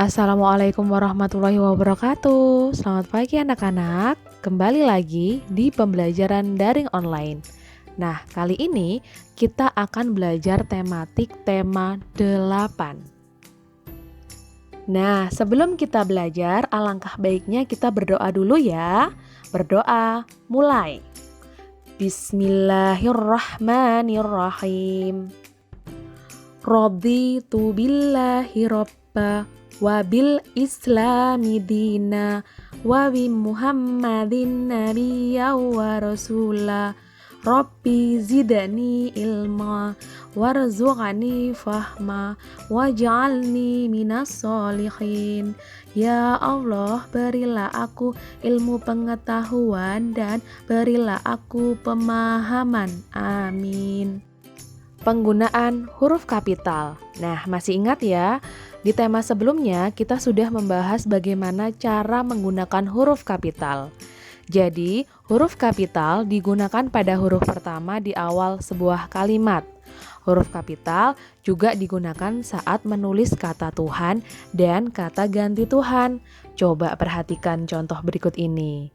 Assalamualaikum warahmatullahi wabarakatuh. Selamat pagi anak-anak. Kembali lagi di pembelajaran daring online. Nah, kali ini kita akan belajar tematik tema 8. Nah, sebelum kita belajar, alangkah baiknya kita berdoa dulu ya. Berdoa, mulai. Bismillahirrahmanirrahim. Raditu billahi robba wabil islami dina wabi muhammadin nabiyya wa rasula rabbi zidani ilma warzuqani fahma waj'alni minas solihin. Ya Allah, berilah aku ilmu pengetahuan dan berilah aku pemahaman. Amin. Penggunaan huruf kapital. Nah, masih ingat ya? Di tema sebelumnya kita sudah membahas bagaimana cara menggunakan huruf kapital. Jadi, huruf kapital digunakan pada huruf pertama di awal sebuah kalimat. Huruf kapital juga digunakan saat menulis kata Tuhan dan kata ganti Tuhan. Coba perhatikan contoh berikut ini.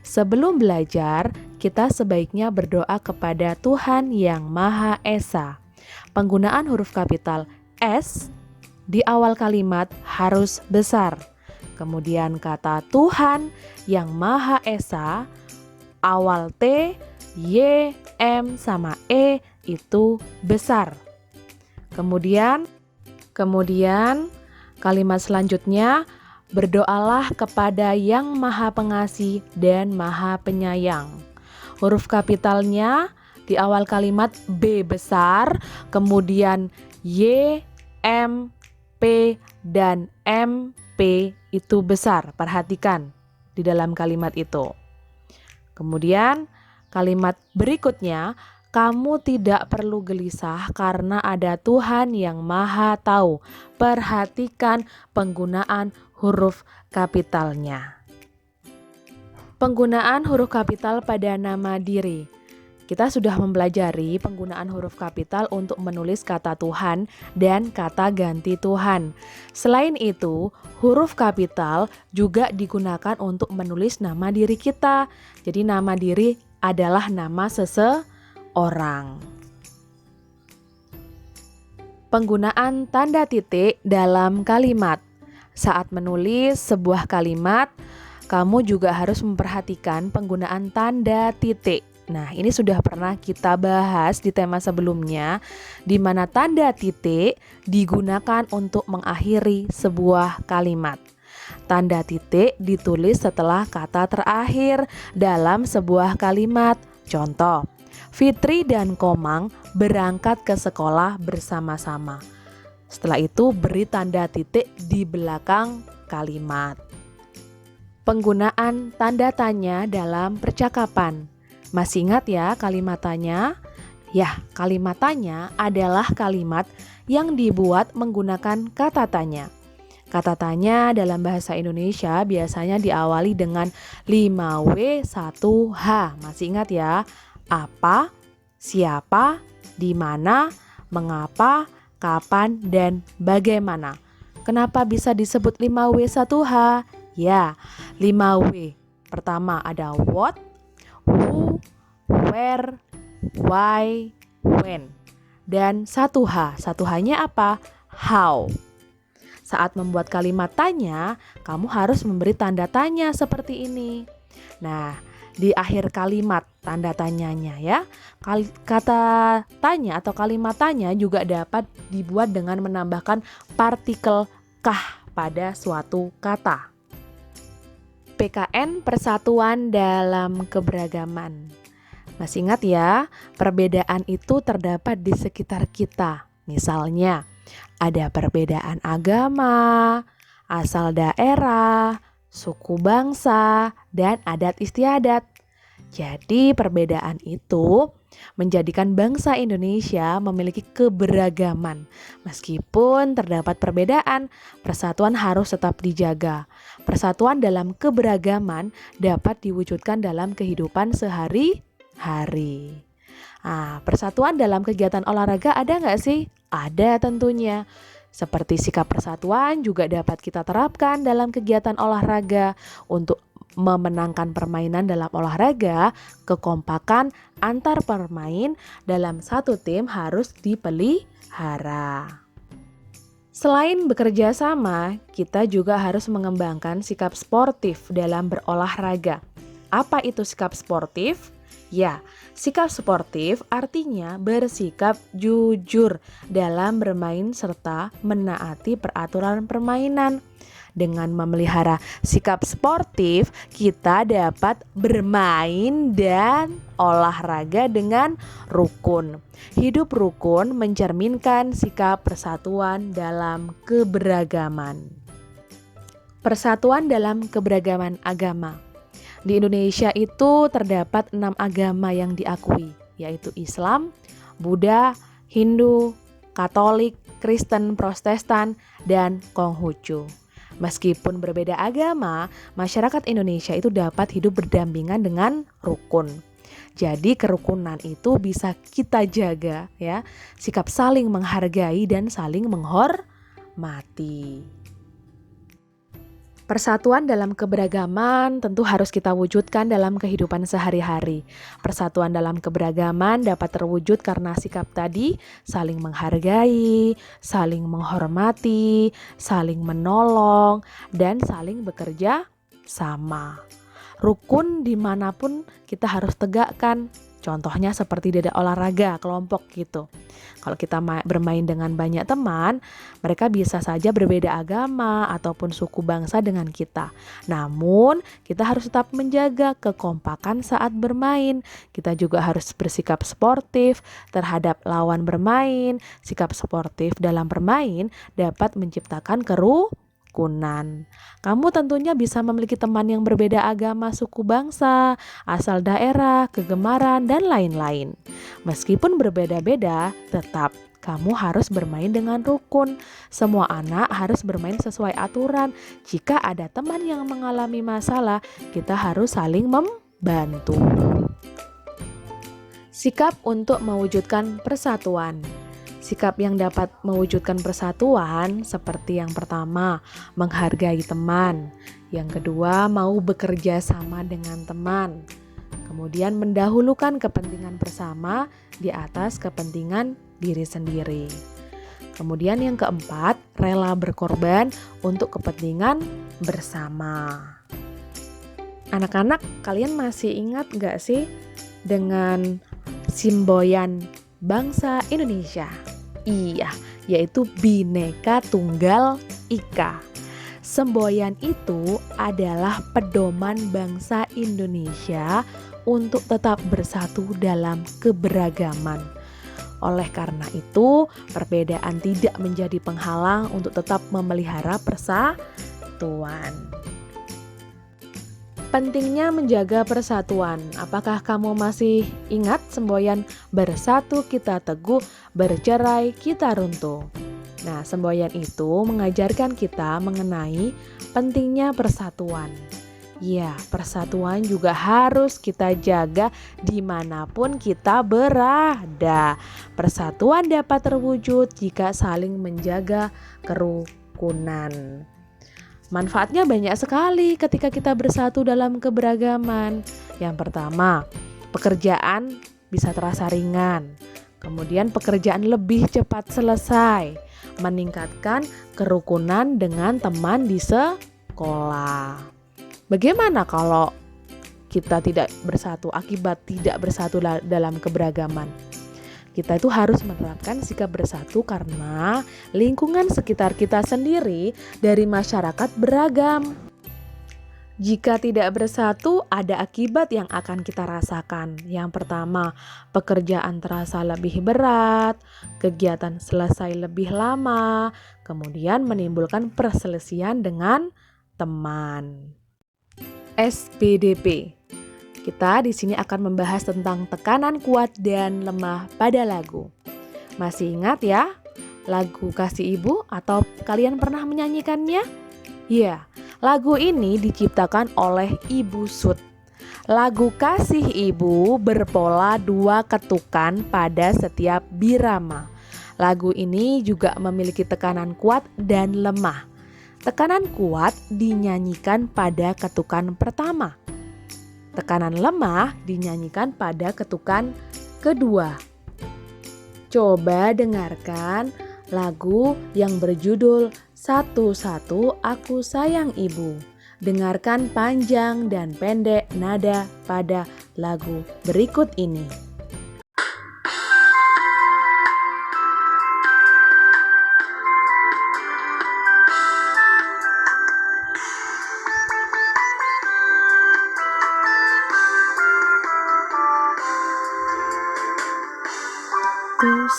Sebelum belajar, kita sebaiknya berdoa kepada Tuhan yang Maha Esa. Penggunaan huruf kapital S di awal kalimat harus besar. Kemudian kata Tuhan yang Maha Esa, awal T, Y, M, sama E itu besar. Kemudian kalimat selanjutnya, berdoalah kepada yang Maha Pengasih dan Maha Penyayang. Huruf kapitalnya di awal kalimat B besar, kemudian Y, M, P, dan MP itu besar. Perhatikan di dalam kalimat itu. Kemudian kalimat berikutnya, kamu tidak perlu gelisah karena ada Tuhan yang Maha Tahu. Perhatikan penggunaan huruf kapitalnya. Penggunaan huruf kapital pada nama diri. Kita sudah mempelajari penggunaan huruf kapital untuk menulis kata Tuhan dan kata ganti Tuhan. Selain itu, huruf kapital juga digunakan untuk menulis nama diri kita. Jadi nama diri adalah nama seseorang. Penggunaan tanda titik dalam kalimat. Saat menulis sebuah kalimat, kamu juga harus memperhatikan penggunaan tanda titik. Nah, ini sudah pernah kita bahas di tema sebelumnya, di mana tanda titik digunakan untuk mengakhiri sebuah kalimat. Tanda titik ditulis setelah kata terakhir dalam sebuah kalimat. Contoh, Fitri dan Komang berangkat ke sekolah bersama-sama. Setelah itu beri tanda titik di belakang kalimat. Penggunaan tanda tanya dalam percakapan. Masih ingat ya kalimat tanya? Ya, kalimat tanya adalah kalimat yang dibuat menggunakan kata tanya. Kata tanya dalam bahasa Indonesia biasanya diawali dengan 5W1H. Masih ingat ya? Apa, siapa, di mana, mengapa, kapan, dan bagaimana. Kenapa bisa disebut 5W1H? Ya, 5W. Pertama ada what, who, where, why, when. Dan 1H. 1H-nya apa? How. Saat membuat kalimat tanya, kamu harus memberi tanda tanya seperti ini. Nah, di akhir kalimat tanda tanyanya ya. Kata tanya atau kalimat tanya juga dapat dibuat dengan menambahkan partikel kah pada suatu kata. PKN persatuan dalam keberagaman. Masih ingat ya, perbedaan itu terdapat di sekitar kita. Misalnya, ada perbedaan agama, asal daerah, suku bangsa, dan adat istiadat. Jadi perbedaan itu menjadikan bangsa Indonesia memiliki keberagaman. Meskipun terdapat perbedaan, persatuan harus tetap dijaga. Persatuan dalam keberagaman dapat diwujudkan dalam kehidupan sehari-hari. Persatuan dalam kegiatan olahraga ada nggak sih? Ada tentunya. Seperti sikap persatuan juga dapat kita terapkan dalam kegiatan olahraga. Untuk memenangkan permainan dalam olahraga, kekompakan antar pemain dalam satu tim harus dipelihara. Selain bekerja sama, kita juga harus mengembangkan sikap sportif dalam berolahraga. Apa itu sikap sportif? Ya, sikap sportif artinya bersikap jujur dalam bermain serta menaati peraturan permainan. Dengan memelihara sikap sportif, kita dapat bermain dan olahraga dengan rukun. Hidup rukun mencerminkan sikap persatuan dalam keberagaman. Persatuan dalam keberagaman agama. Di Indonesia itu terdapat 6 agama yang diakui, yaitu Islam, Buddha, Hindu, Katolik, Kristen, Protestan, dan Konghucu. Meskipun berbeda agama, masyarakat Indonesia itu dapat hidup berdampingan dengan rukun. Jadi kerukunan itu bisa kita jaga ya, sikap saling menghargai dan saling menghormati. Persatuan dalam keberagaman tentu harus kita wujudkan dalam kehidupan sehari-hari. Persatuan dalam keberagaman dapat terwujud karena sikap tadi, saling menghargai, saling menghormati, saling menolong, dan saling bekerja sama. Rukun dimanapun kita harus tegakkan. Contohnya seperti di olahraga kelompok gitu. Kalau kita bermain dengan banyak teman, mereka bisa saja berbeda agama ataupun suku bangsa dengan kita. Namun, kita harus tetap menjaga kekompakan saat bermain. Kita juga harus bersikap sportif terhadap lawan bermain. Sikap sportif dalam bermain dapat menciptakan kerukunan. Kamu tentunya bisa memiliki teman yang berbeda agama, suku bangsa, asal daerah, kegemaran, dan lain-lain. Meskipun berbeda-beda, tetap kamu harus bermain dengan rukun. Semua anak harus bermain sesuai aturan. Jika ada teman yang mengalami masalah, kita harus saling membantu. Sikap untuk mewujudkan persatuan. Sikap yang dapat mewujudkan persatuan seperti yang pertama, menghargai teman. Yang kedua, mau bekerja sama dengan teman. Kemudian mendahulukan kepentingan bersama di atas kepentingan diri sendiri. Kemudian yang keempat, rela berkorban untuk kepentingan bersama. Anak-anak, kalian masih ingat gak sih dengan semboyan bangsa Indonesia? Iya, yaitu Bhinneka Tunggal Ika. Semboyan itu adalah pedoman bangsa Indonesia untuk tetap bersatu dalam keberagaman. Oleh karena itu, perbedaan tidak menjadi penghalang untuk tetap memelihara persatuan. Pentingnya menjaga persatuan. Apakah kamu masih ingat semboyan bersatu kita teguh, bercerai kita runtuh? Nah, semboyan itu mengajarkan kita mengenai pentingnya persatuan. Ya, persatuan juga harus kita jaga dimanapun kita berada. Persatuan dapat terwujud jika saling menjaga kerukunan. Manfaatnya banyak sekali ketika kita bersatu dalam keberagaman. Yang pertama, pekerjaan bisa terasa ringan. Kemudian pekerjaan lebih cepat selesai. Meningkatkan kerukunan dengan teman di sekolah. Bagaimana kalau kita tidak bersatu akibat tidak bersatu dalam keberagaman? Kita itu harus menerapkan sikap bersatu karena lingkungan sekitar kita sendiri dari masyarakat beragam. Jika tidak bersatu, ada akibat yang akan kita rasakan. Yang pertama, pekerjaan terasa lebih berat, kegiatan selesai lebih lama, kemudian menimbulkan perselisihan dengan teman. SPDP. Kita di sini akan membahas tentang tekanan kuat dan lemah pada lagu. Masih ingat ya? Lagu Kasih Ibu atau kalian pernah menyanyikannya? Ya, lagu ini diciptakan oleh Ibu Sud. Lagu Kasih Ibu berpola 2 ketukan pada setiap birama. Lagu ini juga memiliki tekanan kuat dan lemah. Tekanan kuat dinyanyikan pada ketukan pertama. Tekanan lemah dinyanyikan pada ketukan kedua. Coba dengarkan lagu yang berjudul Satu-Satu Aku Sayang Ibu. Dengarkan panjang dan pendek nada pada lagu berikut ini.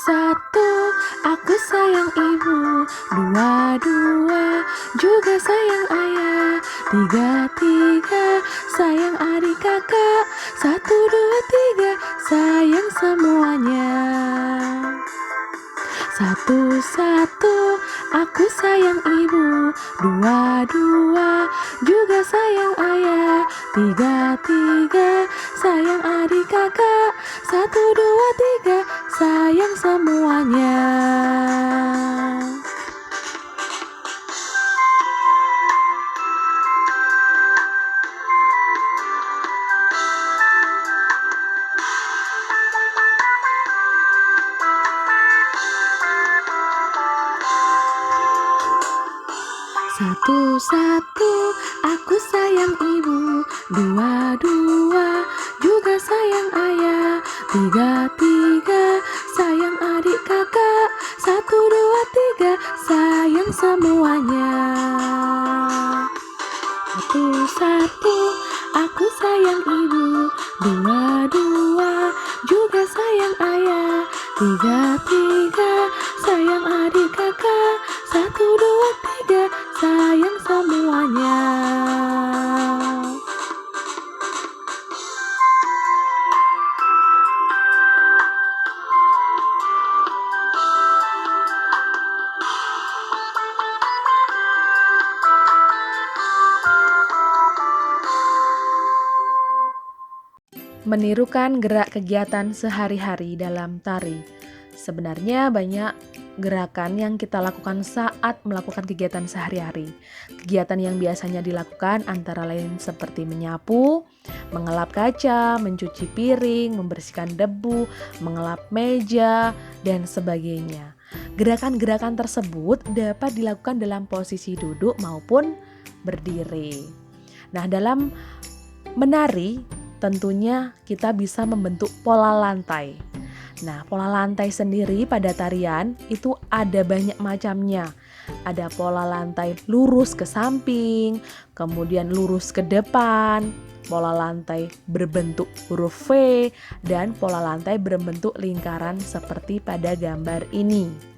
Satu, aku sayang ibu. Dua, juga sayang ayah. Tiga, sayang adik kakak. Satu, dua, tiga, sayang semuanya. Satu, aku sayang ibu. Dua, juga sayang ayah. Tiga, sayang adik kakak. Satu, dua, tiga, sayang semuanya. Satu, aku sayang ibu. Dua, juga sayang ayah. Tiga, sayang adik kakak. Satu, dua, tiga, sayang semuanya. Satu, aku sayang ibu. Dua, juga sayang ayah. Tiga, sayang adik kakak. Satu, dua, tiga, sayang semuanya. Menirukan gerak kegiatan sehari-hari dalam tari. Sebenarnya banyak gerakan yang kita lakukan saat melakukan kegiatan sehari-hari. Kegiatan yang biasanya dilakukan antara lain seperti menyapu, mengelap kaca, mencuci piring, membersihkan debu, mengelap meja, dan sebagainya. Gerakan-gerakan tersebut dapat dilakukan dalam posisi duduk maupun berdiri. Nah, dalam menari tentunya kita bisa membentuk pola lantai. Nah, pola lantai sendiri pada tarian itu ada banyak macamnya. Ada pola lantai lurus ke samping, kemudian lurus ke depan, pola lantai berbentuk huruf V, dan pola lantai berbentuk lingkaran seperti pada gambar ini.